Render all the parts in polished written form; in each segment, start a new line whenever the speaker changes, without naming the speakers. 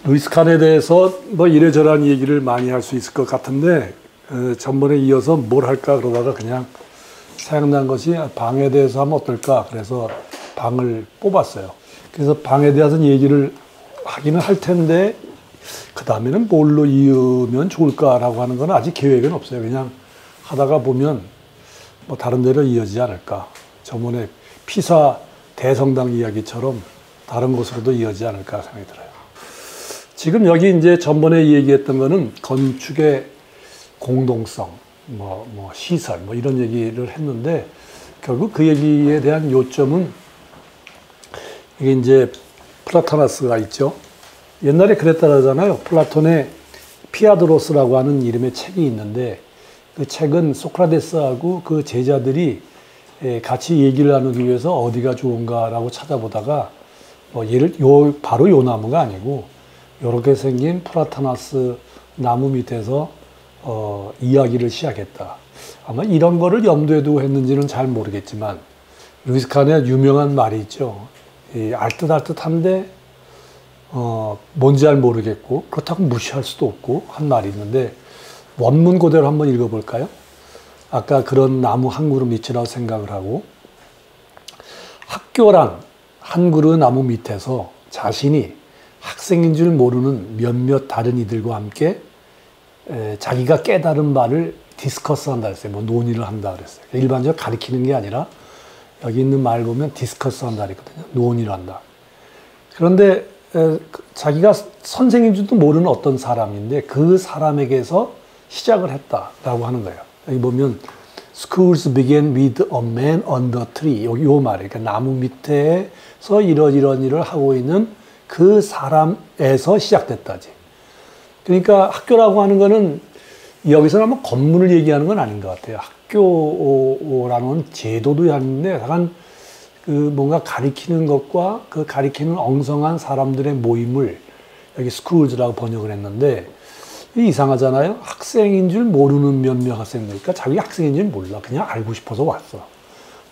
루이스 칸에 대해서 뭐 이래저래한 얘기를 많이 할 수 있을 것 같은데 전번에 이어서 뭘 할까 그러다가 그냥 생각난 것이 방에 대해서 하면 어떨까 그래서 방을 뽑았어요. 그래서 방에 대해서 얘기를 하기는 할 텐데 그 다음에는 뭘로 이으면 좋을까라고 하는 건 아직 계획은 없어요. 그냥 하다가 보면 뭐 다른 데로 이어지지 않을까. 저번에 피사 대성당 이야기처럼 다른 곳으로도 이어지지 않을까 생각이 들어요. 지금 여기 이제 전번에 얘기했던 거는 건축의 공동성, 시설, 이런 얘기를 했는데 결국 그 얘기에 대한 요점은 이게 이제 플라토나스가 있죠. 옛날에 그랬다 그러잖아요. 플라톤의 피아드로스라고 하는 이름의 책이 있는데 그 책은 소크라테스하고 그 제자들이 같이 얘기를 나누기 위해서 어디가 좋은가라고 찾아보다가 바로 요 나무가 아니고 이렇게 생긴 플라토나스 나무 밑에서 이야기를 시작했다. 아마 이런 거를 염두에 두고 했는지는 잘 모르겠지만 루이스 칸의 유명한 말이 있죠. 알듯알듯한데 뭔지 잘 모르겠고 그렇다고 무시할 수도 없고 한 말이 있는데 원문 그대로 한번 읽어볼까요? 아까 그런 나무 한 그루 밑이라고 생각을 하고 학교란 한 그루 나무 밑에서 자신이 학생인 줄 모르는 몇몇 다른 이들과 함께 자기가 깨달은 바를 디스커스 한다 그랬어요. 논의를 한다 그랬어요. 일반적으로 가르치는 게 아니라 여기 있는 말 보면 디스커스 한다 그랬거든요. 논의를 한다. 그런데 자기가 선생인 줄도 모르는 어떤 사람인데 그 사람에게서 시작을 했다라고 하는 거예요. 여기 보면 Schools began with a man on the tree. 요 말이에요. 그러니까 나무 밑에서 이런 일을 하고 있는 그 사람에서 시작됐다지. 그러니까 학교라고 하는 거는 여기서는 아마 건물을 얘기하는 건 아닌 것 같아요. 학교라는 제도도 아닌데 약간 그 뭔가 가리키는 것과 그 가리키는 엉성한 사람들의 모임을 여기 schools,라고 번역을 했는데 이상하잖아요. 학생인 줄 모르는 몇몇 학생들이니까 자기가 학생인 줄 몰라. 그냥 알고 싶어서 왔어.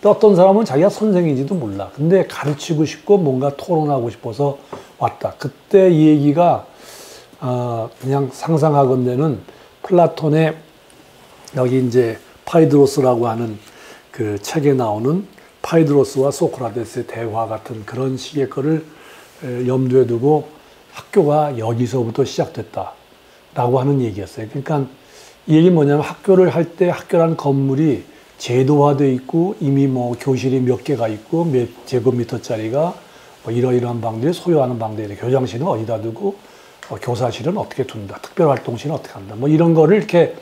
또 어떤 사람은 자기가 선생인지도 몰라. 근데 가르치고 싶고 뭔가 토론하고 싶어서 왔다. 그때 이 얘기가 그냥 상상하건대는 플라톤의 여기 이제 파이드로스라고 하는 그 책에 나오는 파이드로스와 소크라테스의 대화 같은 그런 식의 거를 염두에 두고 학교가 여기서부터 시작됐다라고 하는 얘기였어요. 그러니까 이 얘기 뭐냐면 학교를 할 때 학교라는 건물이 제도화되어 있고 이미 교실이 몇 개가 있고 몇 제곱미터짜리가 이러이러한 방들이 소유하는 방들이 교장실은 어디다 두고 교사실은 어떻게 둔다. 특별활동실은 어떻게 한다. 이런 거를 이렇게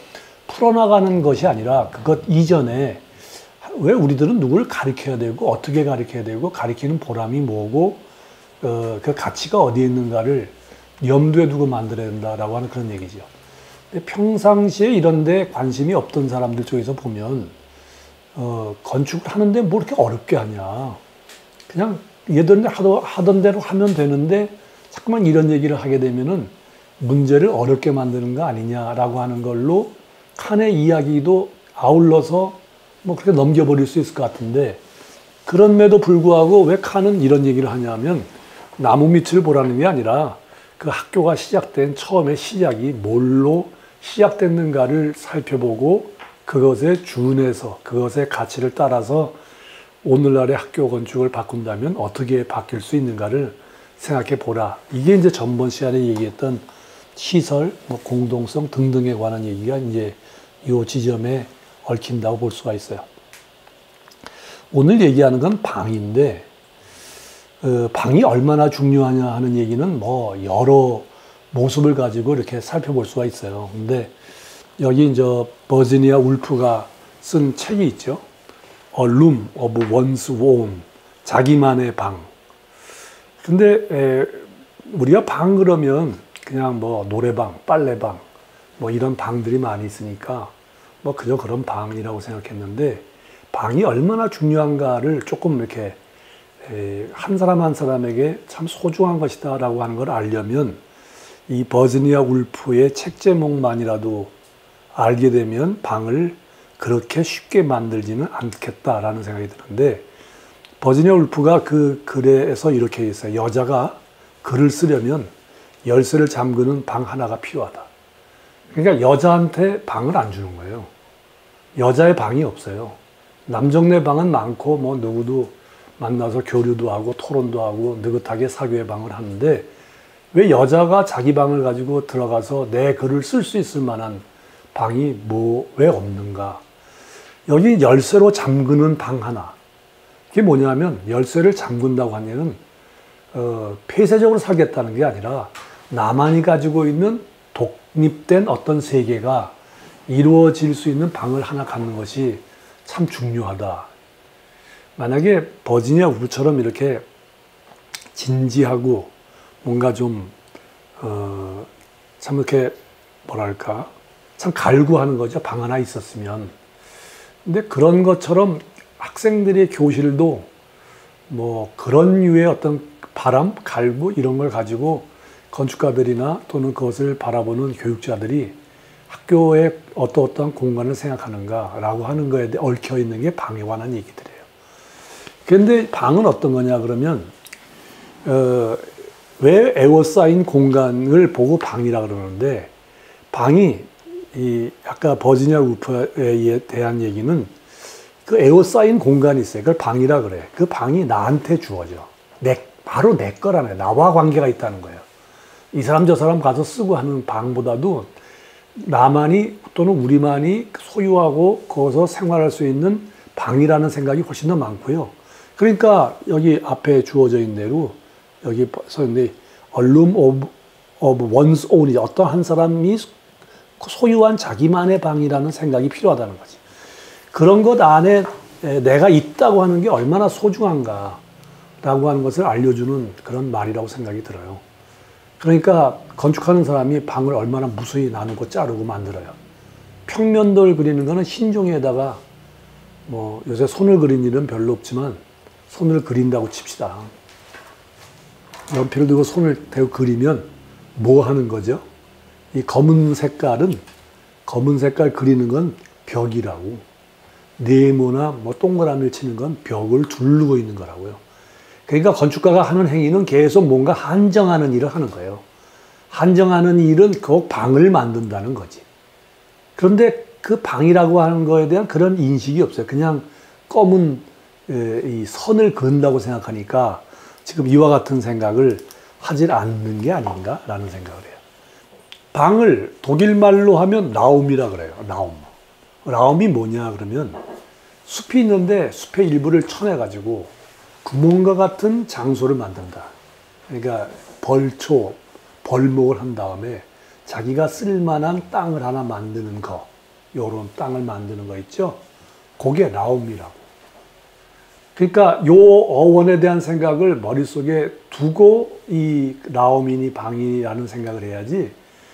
풀어나가는 것이 아니라 그것 이전에 왜 우리들은 누구를 가르쳐야 되고 어떻게 가르쳐야 되고 가르치는 보람이 뭐고 그 가치가 어디에 있는가를 염두에 두고 만들어야 된다라고 하는 그런 얘기죠. 근데 평상시에 이런 데 관심이 없던 사람들 쪽에서 보면 건축을 하는데 뭐 이렇게 어렵게 하냐. 그냥 얘들은 하던 대로 하면 되는데 자꾸만 이런 얘기를 하게 되면은 문제를 어렵게 만드는 거 아니냐라고 하는 걸로 칸의 이야기도 아울러서 그렇게 넘겨버릴 수 있을 것 같은데 그럼에도 불구하고 왜 칸은 이런 얘기를 하냐면 나무 밑을 보라는 게 아니라 그 학교가 시작된 처음에 시작이 뭘로 시작됐는가를 살펴보고 그것에 준해서 그것의 가치를 따라서 오늘날의 학교 건축을 바꾼다면 어떻게 바뀔 수 있는가를 생각해 보라. 이게 이제 전번 시간에 얘기했던 시설, 공동성 등등에 관한 얘기가 이제 이 지점에 얽힌다고 볼 수가 있어요. 오늘 얘기하는 건 방인데 방이 얼마나 중요하냐 하는 얘기는 여러 모습을 가지고 이렇게 살펴볼 수가 있어요. 근데 여기 이제 버지니아 울프가 쓴 책이 있죠. A Room of One's Own. 자기만의 방. 근데 우리가 방 그러면 그냥 노래방, 빨래방 이런 방들이 많이 있으니까 그저 그런 방이라고 생각했는데 방이 얼마나 중요한가를 조금 이렇게 한 사람 한 사람에게 참 소중한 것이다 라고 하는 걸 알려면 이 버지니아 울프의 책 제목만이라도 알게 되면 방을 그렇게 쉽게 만들지는 않겠다라는 생각이 드는데 버지니아 울프가 그 글에서 이렇게 했어요. 여자가 글을 쓰려면 열쇠를 잠그는 방 하나가 필요하다. 그러니까 여자한테 방을 안 주는 거예요. 여자의 방이 없어요. 남정네 방은 많고 뭐 누구도 만나서 교류도 하고 토론도 하고 느긋하게 사교의 방을 하는데 왜 여자가 자기 방을 가지고 들어가서 내 글을 쓸 수 있을 만한 방이 왜 없는가? 여기 열쇠로 잠그는 방 하나. 그게 뭐냐면 열쇠를 잠근다고 하는 얘는 폐쇄적으로 살겠다는 게 아니라 나만이 가지고 있는 독립된 어떤 세계가 이루어질 수 있는 방을 하나 갖는 것이 참 중요하다. 만약에 버지니아 우프처럼 이렇게 진지하고 뭔가 좀 참 이렇게 뭐랄까 참 갈구하는 거죠. 방 하나 있었으면. 근데 그런 것처럼 학생들의 교실도 뭐 그런 류의 어떤 바람, 갈구 이런 걸 가지고 건축가들이나 또는 그것을 바라보는 교육자들이 학교에 어떠한 공간을 생각하는가라고 하는 거에 대해 얽혀 있는 게 방에 관한 얘기들이에요. 그런데 방은 어떤 거냐 그러면 왜 에워싸인 공간을 보고 방이라 그러는데 방이 아까 버지니아 우프에 대한 얘기는 그 에워싸인 공간이 있어요. 그걸 방이라 그래. 그 방이 나한테 주어져. 바로 내 거라는 거예요. 나와 관계가 있다는 거예요. 이 사람 저 사람 가서 쓰고 하는 방보다도 나만이 또는 우리만이 소유하고 거기서 생활할 수 있는 방이라는 생각이 훨씬 더 많고요. 그러니까 여기 앞에 주어져 있는 대로 여기 써 있는데 A room of one's own, 어떤 한 사람이 소유한 자기만의 방이라는 생각이 필요하다는 거지. 그런 것 안에 내가 있다고 하는 게 얼마나 소중한가 라고 하는 것을 알려주는 그런 말이라고 생각이 들어요. 그러니까 건축하는 사람이 방을 얼마나 무수히 나누고 자르고 만들어요. 평면도를 그리는 거는 흰 종이에다가 뭐 요새 손을 그린 일은 별로 없지만 손을 그린다고 칩시다. 연필을 들고 손을 대고 그리면 뭐 하는 거죠? 이 검은 색깔 그리는 건 벽이라고, 네모나 뭐 동그라미를 치는 건 벽을 두르고 있는 거라고요. 그러니까 건축가가 하는 행위는 계속 뭔가 한정하는 일을 하는 거예요. 한정하는 일은 그 방을 만든다는 거지. 그런데 그 방이라고 하는 거에 대한 그런 인식이 없어요. 그냥 검은 이 선을 그은다고 생각하니까 지금 이와 같은 생각을 하질 않는 게 아닌가라는 생각을 해요. 방을 독일말로 하면 라움이라 그래요. 라움. 라움이 뭐냐 그러면 숲이 있는데 숲의 일부를 쳐내가지고 구멍과 같은 장소를 만든다. 그러니까 벌목을 한 다음에 자기가 쓸만한 땅을 하나 만드는 거, 요런 땅을 만드는 거 있죠? 그게 라움이라고. 그러니까 요 어원에 대한 생각을 머릿속에 두고 이 라움이니 방이라는 생각을 해야지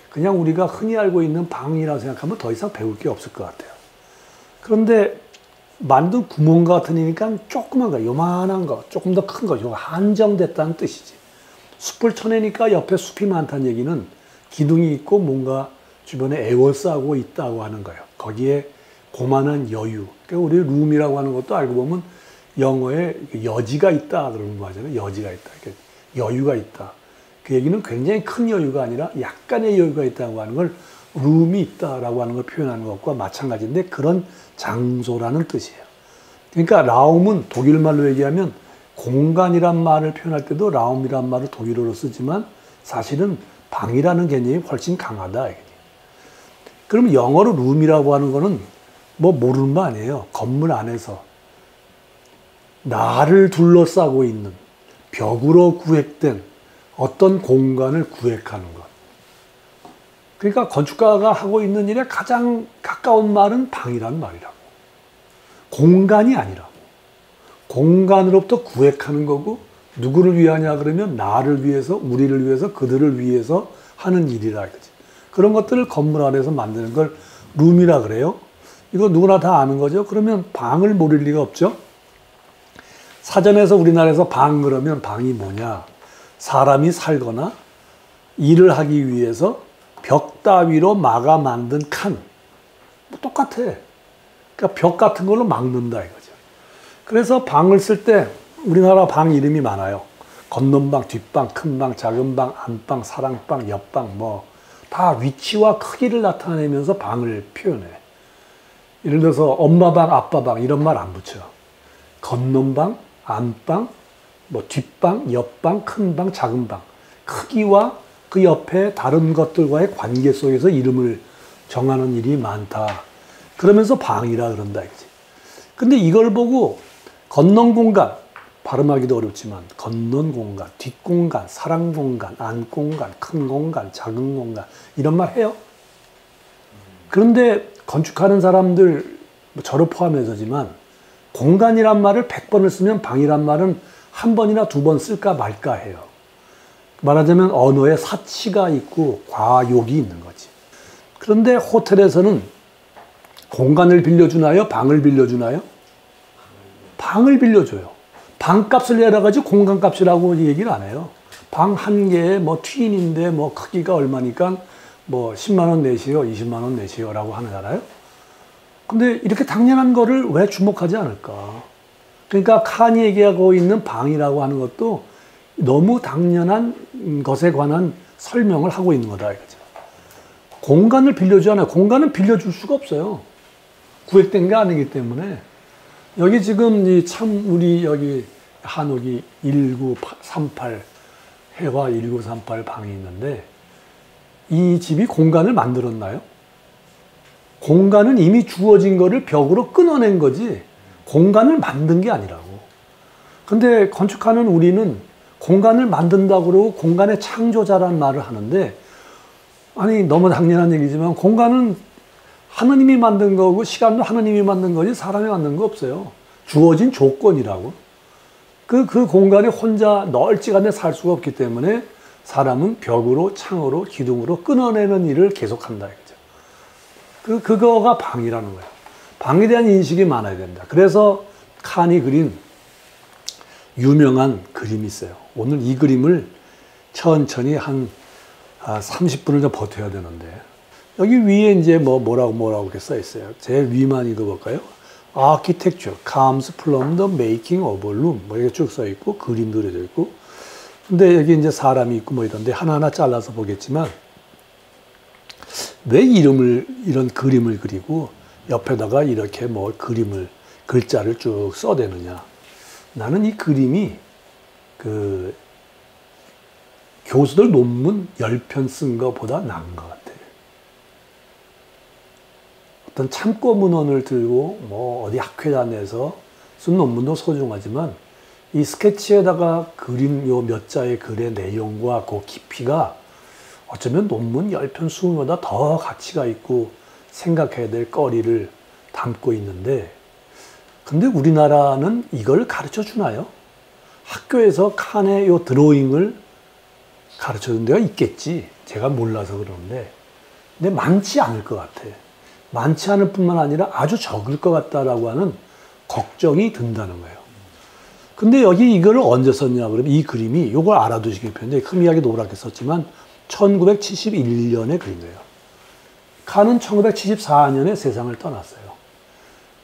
그냥 우리가 흔히 알고 있는 방이라고 생각하면 더 이상 배울 게 없을 것 같아요. 그런데 만든 구멍 같은 이니까 조그만 거, 요만한 거, 조금 더 큰 거, 요거 한정됐다는 뜻이지. 숲을 쳐내니까 옆에 숲이 많다는 얘기는 기둥이 있고 뭔가 주변에 에워싸고 있다고 하는 거예요. 거기에 고만한 여유. 그러니까 우리 룸이라고 하는 것도 알고 보면 영어에 여지가 있다 그러는 거 하잖아요. 여지가 있다. 그러니까 여유가 있다. 그 얘기는 굉장히 큰 여유가 아니라 약간의 여유가 있다고 하는 걸 룸이 있다라고 하는 걸 표현하는 것과 마찬가지인데 그런 장소라는 뜻이에요. 그러니까 라움은 독일말로 얘기하면 공간이란 말을 표현할 때도 라움이란 말을 독일어로 쓰지만 사실은 방이라는 개념이 훨씬 강하다. 그럼 영어로 룸이라고 하는 거는 뭐 모르는 거 아니에요. 건물 안에서 나를 둘러싸고 있는 벽으로 구획된 어떤 공간을 구획하는 것. 그러니까 건축가가 하고 있는 일에 가장 가까운 말은 방이라는 말이라고. 공간이 아니라고. 공간으로부터 구획하는 거고 누구를 위하냐 그러면 나를 위해서, 우리를 위해서, 그들을 위해서 하는 일이라 이거지. 그런 것들을 건물 안에서 만드는 걸 룸이라 그래요. 이거 누구나 다 아는 거죠. 그러면 방을 모를 리가 없죠. 사전에서 우리나라에서 방 그러면 방이 뭐냐. 사람이 살거나 일을 하기 위해서 벽 따위로 막아 만든 칸. 뭐 똑같아. 그러니까 벽 같은 걸로 막는다 이거죠. 그래서 방을 쓸 때 우리나라 방 이름이 많아요. 건넌방, 뒷방, 큰방, 작은방, 안방, 사랑방, 옆방 뭐 다 위치와 크기를 나타내면서 방을 표현해. 예를 들어서 엄마방, 아빠방 이런 말 안 붙여. 건넌방, 안방, 뭐 뒷방, 옆방, 큰방, 작은방. 크기와 그 옆에 다른 것들과의 관계 속에서 이름을 정하는 일이 많다. 그러면서 방이라 그런다 이거지. 근데 이걸 보고 건넌 공간, 발음하기도 어렵지만 건넌 공간, 뒷공간, 사랑 공간, 안 공간, 큰 공간, 작은 공간 이런 말 해요. 그런데 건축하는 사람들 저를 포함해서지만 공간이란 말을 100번을 쓰면 방이란 말은 한 번이나 두 번 쓸까 말까 해요. 말하자면 언어에 사치가 있고 과욕이 있는 거지. 그런데 호텔에서는 공간을 빌려주나요? 방을 빌려주나요? 방을 빌려줘요. 방값을 내려가지 공간값이라고 얘기를 안 해요. 방 한 개에 뭐 트윈인데 뭐 크기가 얼마니까 뭐 10만 원 내시오, 20만 원 내시오라고 하잖아요. 근데 이렇게 당연한 거를 왜 주목하지 않을까? 그러니까 칸이 얘기하고 있는 방이라고 하는 것도 너무 당연한 것에 관한 설명을 하고 있는 거다 이거죠. 공간을 빌려주잖아요. 공간은 빌려줄 수가 없어요. 구획된 게 아니기 때문에. 여기 지금 참 우리 여기 한옥이 1938 해화 1938 방이 있는데 이 집이 공간을 만들었나요? 공간은 이미 주어진 거를 벽으로 끊어낸 거지 공간을 만든 게 아니라고. 근데 건축하는 우리는 공간을 만든다고 그러고 공간의 창조자라는 말을 하는데 아니 너무 당연한 얘기지만 공간은 하느님이 만든 거고 시간도 하느님이 만든 거지 사람이 만든 거 없어요. 주어진 조건이라고. 그 공간에 혼자 널찍한데 살 수가 없기 때문에 사람은 벽으로 창으로 기둥으로 끊어내는 일을 계속한다 이거죠. 그거가 방이라는 거예요. 방에 대한 인식이 많아야 된다. 그래서 칸이 그린 유명한 그림이 있어요. 오늘 이 그림을 천천히 한 30분을 좀 버텨야 되는데 여기 위에 이제 뭐라고 이렇게 써 있어요. 제일 위만 읽어볼까요? Architecture comes from the making of a room. 뭐 이렇게 쭉 써 있고 그림도 그려져 있고. 근데 여기 이제 사람이 있고 뭐 이런데 하나하나 잘라서 보겠지만 왜 이런 그림을 그리고 옆에다가 이렇게 뭐 글자를 쭉 써대느냐. 나는 이 그림이 그 교수들 논문 10편 쓴 것보다 나은 것 같아. 어떤 참고 문헌을 들고 뭐 어디 학회다 내서 쓴 논문도 소중하지만 이 스케치에다가 그린 요 몇 자의 글의 내용과 그 깊이가 어쩌면 논문 10편 20편보다 더 가치가 있고 생각해야 될 거리를 담고 있는데 근데 우리나라는 이걸 가르쳐 주나요? 학교에서 칸의 요 드로잉을 가르쳐 준 데가 있겠지. 제가 몰라서 그러는데 근데 많지 않을 것 같아. 많지 않을 뿐만 아니라 아주 적을 것 같다라고 하는 걱정이 든다는 거예요. 근데 여기 이거를 언제 썼냐 그러면 이 그림이 이걸 알아두시기 편한데 흐미하게 노랗게 썼지만 1971년에 그린 거예요. 칸은 1974년에 세상을 떠났어요.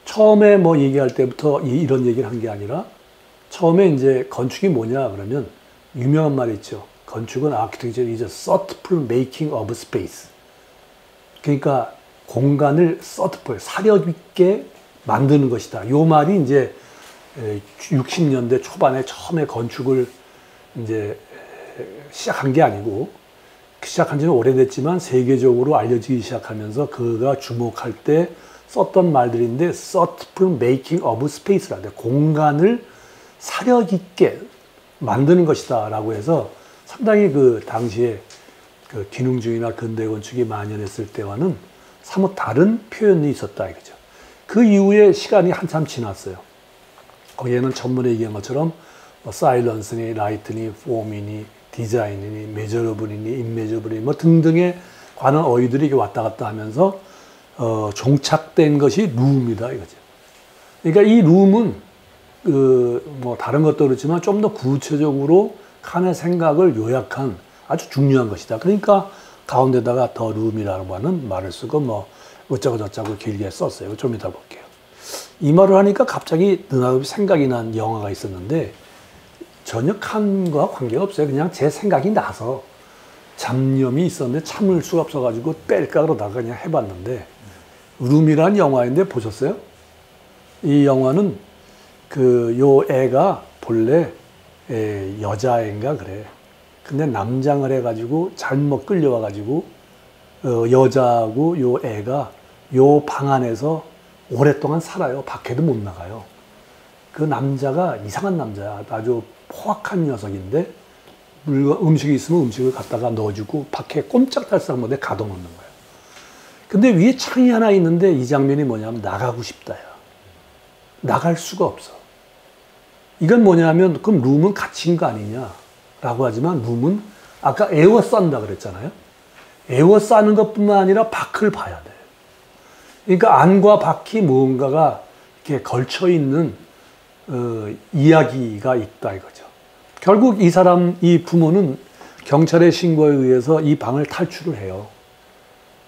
처음에 뭐 얘기할 때부터 이런 얘기를 한 게 아니라 처음에 이제 건축이 뭐냐 그러면 유명한 말이 있죠. 건축은 architecture is a thoughtful making of space. 그러니까 공간을 thoughtful, 사력 있게 만드는 것이다. 요 말이 이제 60년대 초반에 처음에 건축을 이제 시작한 게 아니고 시작한 지는 오래됐지만 세계적으로 알려지기 시작하면서 그가 주목할 때 썼던 말들인데 thoughtful making of space라는데 공간을 사력 있게 만드는 것이다 라고 해서 상당히 그 당시에 그 기능주의나 근대 건축이 만연했을 때와는 사뭇 다른 표현이 있었다 이거죠. 그 이후에 시간이 한참 지났어요. 거기에는 전문에 얘기한 것처럼 뭐 사일런스니, 라이트니, 폼이니, 디자인이니, 메저러블이니, 인메저블이니 뭐 등등의 관한 어휘들이 왔다 갔다 하면서 종착된 것이 룸이다 이거죠. 그러니까 이 룸은 뭐 다른 것도 그렇지만 좀 더 구체적으로 칸의 생각을 요약한 아주 중요한 것이다. 그러니까 가운데다가 더 룸이라고 하는 말을 쓰고 뭐 어쩌고 저쩌고 길게 썼어요. 좀 이따 볼게요. 이 말을 하니까 갑자기 느닷없이 생각이 난 영화가 있었는데 전혀 칸과 관계가 없어요. 그냥 제 생각이 나서 잡념이 있었는데 참을 수가 없어가지고 뺄까 그러다가 그냥 해봤는데, 룸이라는 영화인데 보셨어요? 이 영화는 요 애가 본래 여자애인가 그래. 근데 남장을 해가지고 잘못 끌려와가지고 여자하고 요 애가 요 방 안에서 오랫동안 살아요. 밖에도 못 나가요. 그 남자가 이상한 남자야. 아주 포악한 녀석인데 음식이 있으면 음식을 갖다가 넣어주고 밖에 꼼짝달싹 못해 가둬놓는 거예요. 근데 위에 창이 하나 있는데 이 장면이 뭐냐면 나가고 싶다야. 나갈 수가 없어. 이건 뭐냐면 그럼 룸은 갇힌 거 아니냐라고 하지만 룸은 아까 에워싼다 그랬잖아요. 에워싸는 것뿐만 아니라 밖을 봐야 돼. 그러니까 안과 밖이 무언가가 이렇게 걸쳐 있는 이야기가 있다 이거죠. 결국 이 부모는 경찰의 신고에 의해서 이 방을 탈출을 해요.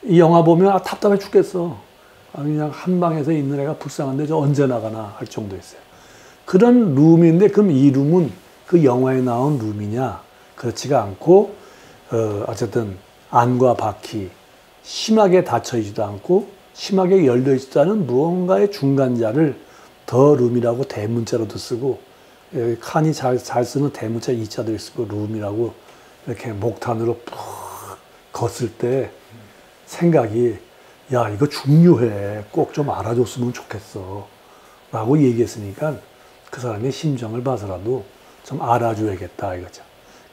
이 영화 보면 답답해 죽겠어. 그냥 한 방에서 있는 애가 불쌍한데 저 언제 나가나 할 정도였어요. 그런 룸인데 그럼 이 룸은 그 영화에 나온 룸이냐? 그렇지가 않고 어쨌든 안과 밖이 심하게 닫혀있지도 않고 심하게 열려있지도 않은 무언가의 중간자를 더 룸이라고 대문자로도 쓰고 칸이 잘 쓰는 대문자 이자도 쓰고 룸이라고 이렇게 목탄으로 푹 걷을 때 생각이 야 이거 중요해 꼭 좀 알아줬으면 좋겠어 라고 얘기했으니까 그 사람의 심정을 봐서라도 좀 알아줘야겠다 이거죠.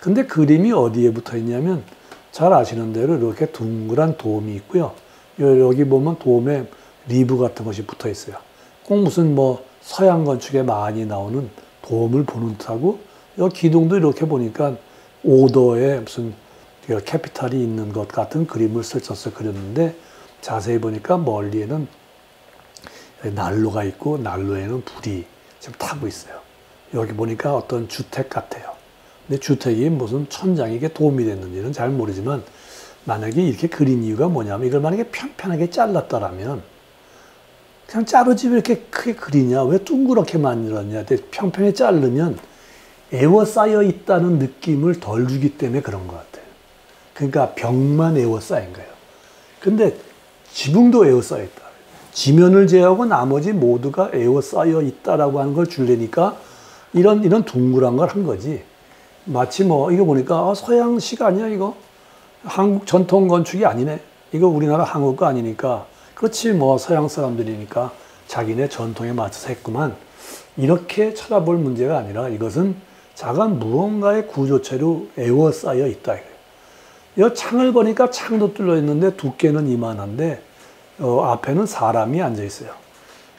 근데 그림이 어디에 붙어 있냐면 잘 아시는 대로 이렇게 둥그란 돔이 있고요. 여기 보면 돔에 리브 같은 것이 붙어 있어요. 꼭 무슨 뭐 서양 건축에 많이 나오는 돔을 보는 듯하고 여기 기둥도 이렇게 보니까 오더에 무슨 캐피탈이 있는 것 같은 그림을 슬쩍슬쩍 그렸는데 자세히 보니까 멀리에는 난로가 있고 난로에는 불이 지금 타고 있어요. 여기 보니까 어떤 주택 같아요. 근데 주택이 무슨 천장이 이게 도움이 됐는지는 잘 모르지만 만약에 이렇게 그린 이유가 뭐냐면 이걸 만약에 편편하게 잘랐더라면 그냥 자르지 왜 이렇게 크게 그리냐 왜 둥그렇게 만들었냐 평평하게 자르면 에워싸여 있다는 느낌을 덜 주기 때문에 그런 것 같아요. 그러니까 벽만 에워싸인 거예요. 근데 지붕도 에워싸여 있다. 지면을 제외하고 나머지 모두가 에워싸여 있다라고 하는 걸 주려니까 이런 둥그란 걸 한 거지. 마치 뭐 이거 보니까 서양식 아니야 이거? 한국 전통 건축이 아니네. 이거 우리나라 한국 거 아니니까 그렇지 뭐 서양 사람들이니까 자기네 전통에 맞춰서 했구만. 이렇게 쳐다볼 문제가 아니라 이것은 작은 무언가의 구조체로 에워싸여 있다. 이 창을 보니까 창도 뚫려 있는데 두께는 이만한데 앞에는 사람이 앉아 있어요.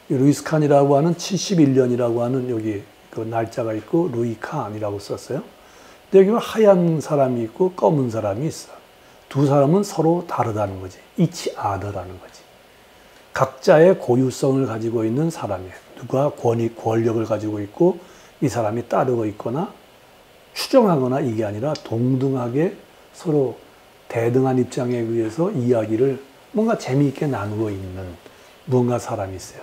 루이스 칸이라고 하는 71년이라고 하는 여기 그 날짜가 있고 루이 칸이라고 썼어요. 근데 여기 하얀 사람이 있고 검은 사람이 있어. 두 사람은 서로 다르다는 거지. each other라는 거지. 각자의 고유성을 가지고 있는 사람이에요. 누가 권력을 가지고 있고 이 사람이 따르고 있거나 추정하거나 이게 아니라 동등하게 서로 대등한 입장에 의해서 이야기를 뭔가 재미있게 나누고 있는 무언가 사람이 있어요.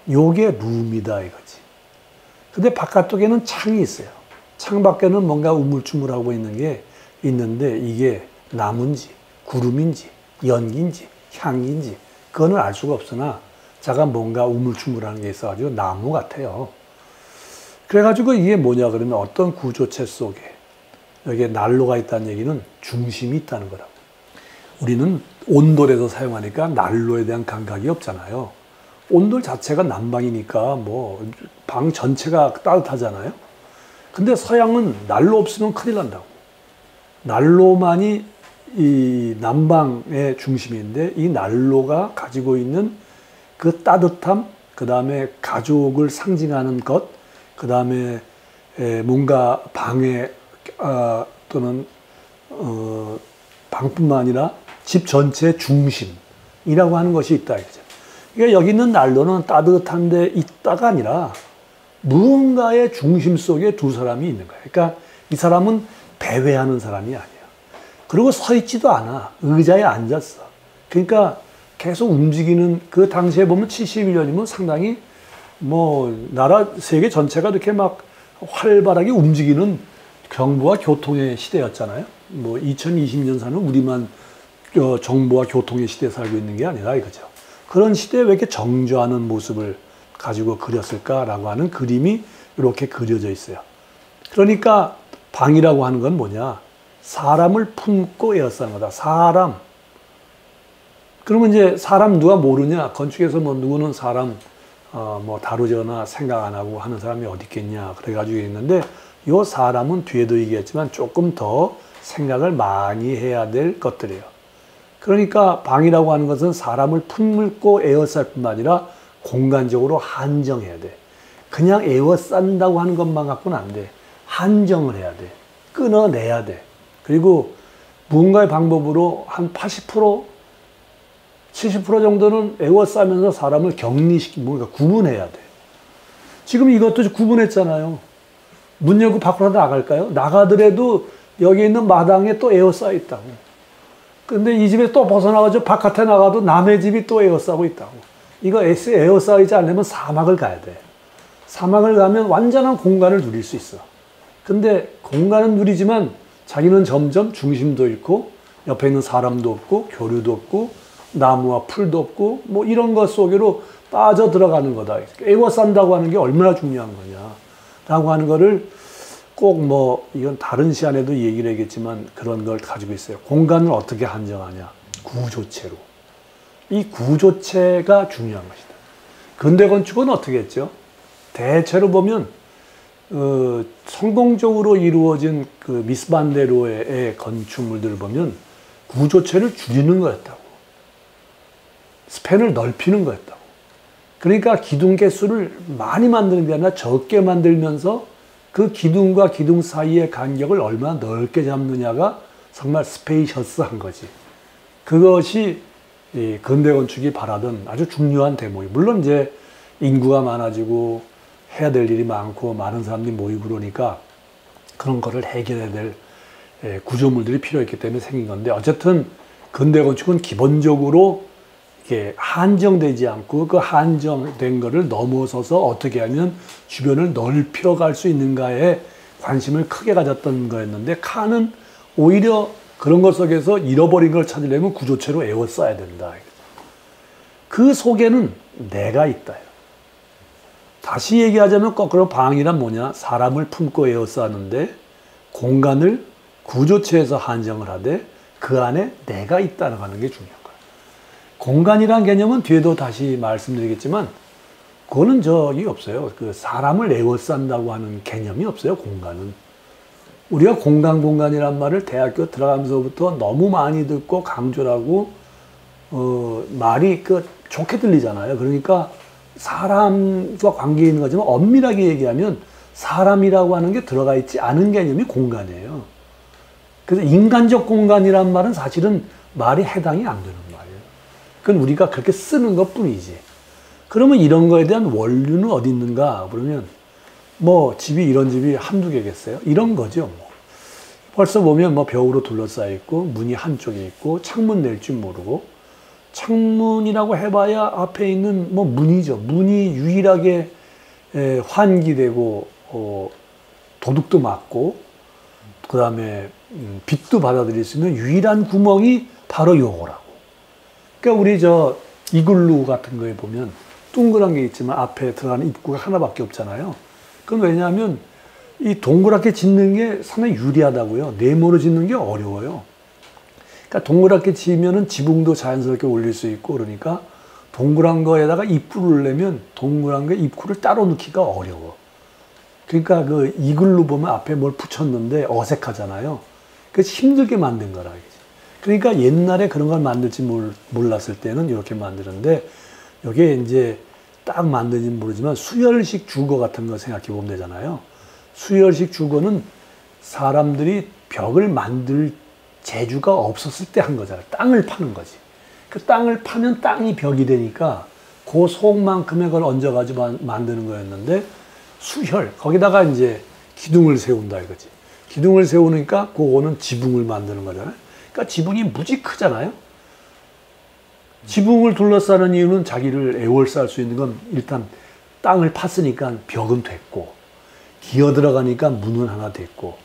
요게 룸이다 이거지. 근데 바깥쪽에는 창이 있어요. 창 밖에는 뭔가 우물쭈물하고 있는 게 있는데 이게 나무인지 구름인지 연기인지 향기인지 그거는 알 수가 없으나 자가 뭔가 우물쭈물하는 게 있어가지고 나무 같아요. 그래가지고 이게 뭐냐 그러면 어떤 구조체 속에 여기에 난로가 있다는 얘기는 중심이 있다는 거라고. 우리는 온돌에서 사용하니까 난로에 대한 감각이 없잖아요. 온돌 자체가 난방이니까 뭐 방 전체가 따뜻하잖아요. 근데 서양은 난로 없으면 큰일 난다고. 난로만이 이 난방의 중심인데 이 난로가 가지고 있는 그 따뜻함, 그 다음에 가족을 상징하는 것, 그 다음에 뭔가 방에 또는 방뿐만 아니라 집 전체의 중심이라고 하는 것이 있다 이거죠. 그러니까 여기 있는 난로는 따뜻한 데 있다가 아니라 무언가의 중심 속에 두 사람이 있는 거예요. 그러니까 이 사람은 배회하는 사람이 아니야. 그리고 서 있지도 않아. 의자에 앉았어. 그러니까 계속 움직이는 그 당시에 보면 71년이면 상당히 뭐 나라 세계 전체가 이렇게 막 활발하게 움직이는 정보와 교통의 시대였잖아요. 뭐 2020년 사는 우리만 정보와 교통의 시대에 살고 있는 게 아니라 이거죠. 그런 시대에 왜 이렇게 정조하는 모습을 가지고 그렸을까라고 하는 그림이 이렇게 그려져 있어요. 그러니까 방이라고 하는 건 뭐냐? 사람을 품고 에워싸는 거다. 사람. 그러면 이제 사람 누가 모르냐? 건축에서 뭐 누구는 사람 뭐 다루거나 생각 안 하고 하는 사람이 어디 있겠냐? 그래가지고 있는데 요 사람은 뒤에도 얘기했지만 조금 더 생각을 많이 해야 될 것들이에요. 그러니까 방이라고 하는 것은 사람을 품고 에워쌀 뿐만 아니라 공간적으로 한정해야 돼. 그냥 에워싼다고 하는 것만 갖고는 안 돼. 한정을 해야 돼. 끊어내야 돼. 그리고 무언가의 방법으로 한 80%, 70% 정도는 에워싸면서 사람을 격리시키고 뭔가 구분해야 돼. 지금 이것도 구분했잖아요. 문 열고 밖으로 나갈까요? 나가더라도 여기 있는 마당에 또 에워싸 있다고. 근데 이 집에 또 벗어나가지고 바깥에 나가도 남의 집이 또 에워싸고 있다고. 이거 에워싸이지 않으면 사막을 가야 돼. 사막을 가면 완전한 공간을 누릴 수 있어. 근데 공간은 누리지만 자기는 점점 중심도 잃고 옆에 있는 사람도 없고 교류도 없고 나무와 풀도 없고 뭐 이런 것 속으로 빠져 들어가는 거다. 에워싼다고 하는 게 얼마나 중요한 거냐라고 하는 거를 꼭 뭐 이건 다른 시간에도 얘기를 하겠지만 그런 걸 가지고 있어요. 공간을 어떻게 한정하냐? 구조체로. 이 구조체가 중요한 것이다. 근대 건축은 어떻게 했죠? 대체로 보면 성공적으로 이루어진 그 미스반데로의 건축물들을 보면 구조체를 줄이는 거였다고. 스팬을 넓히는 거였다고. 그러니까 기둥 개수를 많이 만드는 게 아니라 적게 만들면서 그 기둥과 기둥 사이의 간격을 얼마나 넓게 잡느냐가 정말 스페이셔스한 거지. 그것이 이 근대 건축이 바라던 아주 중요한 대목이. 물론 이제 인구가 많아지고 해야 될 일이 많고 많은 사람들이 모이고 그러니까 그런 거를 해결해야 될 구조물들이 필요했기 때문에 생긴 건데 어쨌든 근대 건축은 기본적으로 이게 한정되지 않고 그 한정된 거를 넘어서서 어떻게 하면 주변을 넓혀갈 수 있는가에 관심을 크게 가졌던 거였는데 칸은 오히려 그런 것 속에서 잃어버린 걸 찾으려면 구조체로 에워싸야 된다. 그 속에는 내가 있다. 다시 얘기하자면 거꾸로 방이란 뭐냐? 사람을 품고 에워싸는데 공간을 구조체에서 한정을 하되 그 안에 내가 있다는 게 중요한 거예요. 공간이란 개념은 뒤에도 다시 말씀드리겠지만 그거는 저기 없어요. 그 사람을 에워싼다고 하는 개념이 없어요. 공간은. 우리가 공간이란 말을 대학교 들어가면서부터 너무 많이 듣고 강조를 하고 말이 좋게 들리잖아요. 그러니까 사람과 관계 있는 거지만 엄밀하게 얘기하면 사람이라고 하는 게 들어가 있지 않은 개념이 공간이에요. 그래서 인간적 공간이란 말은 사실은 말이 해당이 안 되는 말이에요. 그건 우리가 그렇게 쓰는 것 뿐이지. 그러면 이런 거에 대한 원류는 어디 있는가? 그러면 뭐 집이 이런 집이 한두 개겠어요? 이런 거죠. 뭐. 벌써 보면 뭐 벽으로 둘러싸여 있고 문이 한쪽에 있고 창문 낼 줄 모르고 창문이라고 해봐야 앞에 있는 뭐 문이죠. 문이 유일하게 환기되고 도둑도 맞고 그 다음에 빛도 받아들일 수 있는 유일한 구멍이 바로 요거라고. 그러니까 우리 이글루 같은 거에 보면 동그란 게 있지만 앞에 들어가는 입구가 하나밖에 없잖아요. 그건 왜냐하면 이 동그랗게 짓는 게 상당히 유리하다고요. 네모로 짓는 게 어려워요. 그러니까 동그랗게 지으면은 지붕도 자연스럽게 올릴 수 있고 그러니까 동그란 거에다가 입구를 내면 동그란 거 입구를 따로 넣기가 어려워. 그러니까 그 이글루 보면 앞에 뭘 붙였는데 어색하잖아요. 그래서 힘들게 만든 거라. 그러니까 옛날에 그런 걸 만들지 몰랐을 때는 이렇게 만드는데 이게 이제 딱 만드는지 모르지만 수열식 주거 같은 거 생각해 보면 되잖아요. 수열식 주거는 사람들이 벽을 만들 재주가 없었을 때 한 거잖아요. 땅을 파는 거지. 그 땅을 파면 땅이 벽이 되니까 그 속만큼의 걸 얹어가지고 만드는 거였는데 수혈, 거기다가 이제 기둥을 세운다 이거지. 기둥을 세우니까 그거는 지붕을 만드는 거잖아요. 그러니까 지붕이 무지 크잖아요. 지붕을 둘러싸는 이유는 자기를 에워쌀 수 있는 건 일단 땅을 팠으니까 벽은 됐고 기어 들어가니까 문은 하나 됐고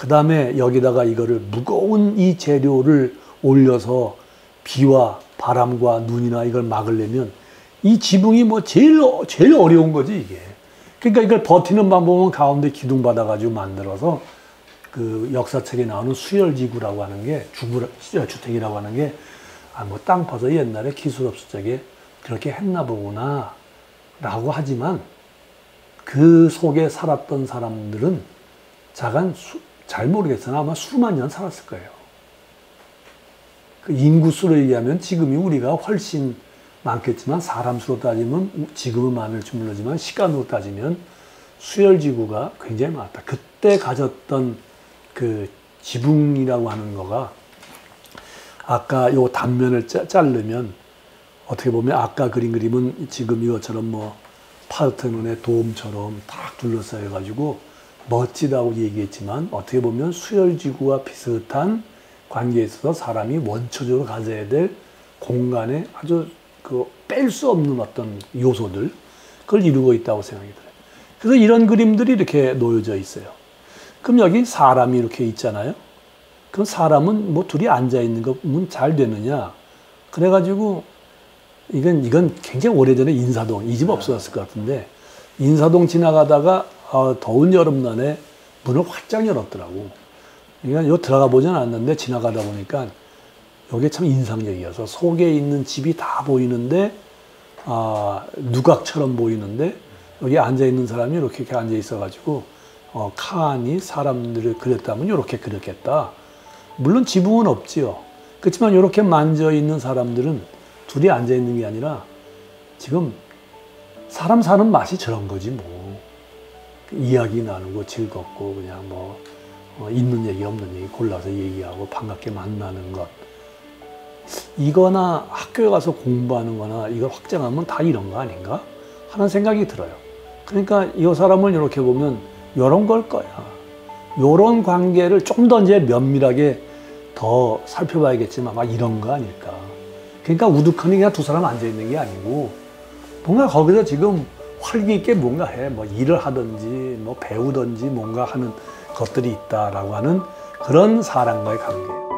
그 다음에 여기다가 이거를 무거운 이 재료를 올려서 비와 바람과 눈이나 이걸 막으려면 이 지붕이 뭐 제일 어려운 거지, 이게. 그러니까 이걸 버티는 방법은 가운데 기둥 받아가지고 만들어서 그 역사책에 나오는 수열지구라고 하는 게, 주택이라고 하는 게, 아, 뭐 땅 파서 옛날에 기술 없을 적에 그렇게 했나 보구나, 라고 하지만 그 속에 살았던 사람들은 잘 모르겠으나 아마 수만 년 살았을 거예요. 그 인구수로 얘기하면 지금이 우리가 훨씬 많겠지만 사람 수로 따지면 지금은 많을지 모르지만 시간으로 따지면 수열지구가 굉장히 많았다. 그때 가졌던 그 지붕이라고 하는 거가 아까 요 단면을 자르면 어떻게 보면 아까 그림은 지금 이것처럼 뭐 파르테논의 돔처럼 딱 둘러싸여 가지고 멋지다고 얘기했지만 어떻게 보면 수열지구와 비슷한 관계에 있어서 사람이 원초적으로 가져야 될 공간에 아주 뺄 수 없는 어떤 요소들, 그걸 이루고 있다고 생각이 들어요. 그래서 이런 그림들이 이렇게 놓여져 있어요. 그럼 여기 사람이 이렇게 있잖아요. 그럼 사람은 뭐 둘이 앉아 있는 거면 잘 되느냐? 그래가지고 이건 굉장히 오래전에 인사동, 이 집 없어졌을 것 같은데 인사동 지나가다가 더운 여름날에 문을 활짝 열었더라고. 그러니까 요 들어가 보진 않았는데 지나가다 보니까 이게 참 인상적이어서 속에 있는 집이 다 보이는데 누각처럼 보이는데 여기 앉아 있는 사람이 이렇게 앉아 있어가지고 칸이 사람들을 그렸다면 이렇게 그렸겠다. 물론 지붕은 없지요. 그렇지만 이렇게 만져 있는 사람들은 둘이 앉아 있는 게 아니라 지금 사람 사는 맛이 저런 거지 뭐. 이야기 나누고 즐겁고 그냥 뭐 있는 얘기 없는 얘기 골라서 얘기하고 반갑게 만나는 것. 이거나 학교에 가서 공부하는 거나 이걸 확장하면 다 이런 거 아닌가 하는 생각이 들어요. 그러니까 이 사람을 이렇게 보면 이런 걸 거야. 이런 관계를 좀 더 이제 면밀하게 더 살펴봐야겠지만 막 이런 거 아닐까. 그러니까 우두커니 그냥 두 사람 앉아 있는 게 아니고 뭔가 거기서 지금 활기 있게 뭔가 해. 뭐 일을 하든지 뭐 배우든지 뭔가 하는 것들이 있다라고 하는 그런 사람과의 관계.